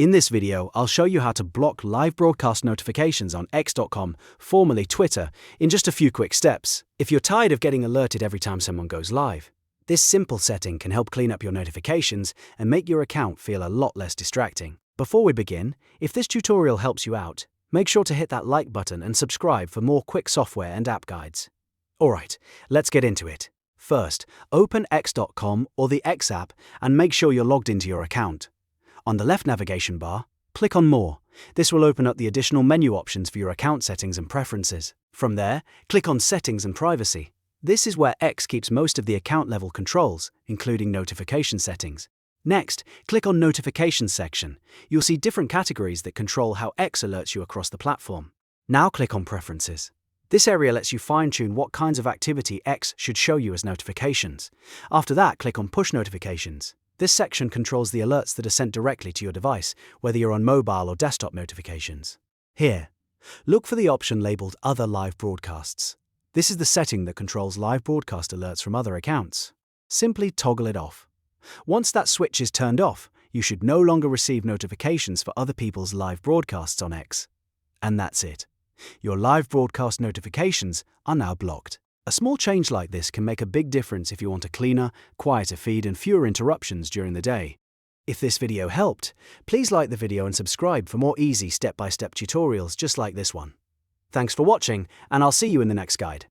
In this video, I'll show you how to block live broadcast notifications on X.com, formerly Twitter, in just a few quick steps. If you're tired of getting alerted every time someone goes live, this simple setting can help clean up your notifications and make your account feel a lot less distracting. Before we begin, if this tutorial helps you out, make sure to hit that like button and subscribe for more quick software and app guides. Alright, let's get into it. First, open X.com or the X app and make sure you're logged into your account. On the left navigation bar, click on More. This will open up the additional menu options for your account settings and preferences. From there, click on Settings and Privacy. This is where X keeps most of the account-level controls, including notification settings. Next, click on Notifications section. You'll see different categories that control how X alerts you across the platform. Now click on Preferences. This area lets you fine-tune what kinds of activity X should show you as notifications. After that, click on Push Notifications. This section controls the alerts that are sent directly to your device, whether you're on mobile or desktop notifications. Here, look for the option labeled Other Live Broadcasts. This is the setting that controls live broadcast alerts from other accounts. Simply toggle it off. Once that switch is turned off, you should no longer receive notifications for other people's live broadcasts on X. And that's it. Your live broadcast notifications are now blocked. A small change like this can make a big difference if you want a cleaner, quieter feed and fewer interruptions during the day. If this video helped, please like the video and subscribe for more easy step-by-step tutorials just like this one. Thanks for watching, and I'll see you in the next guide.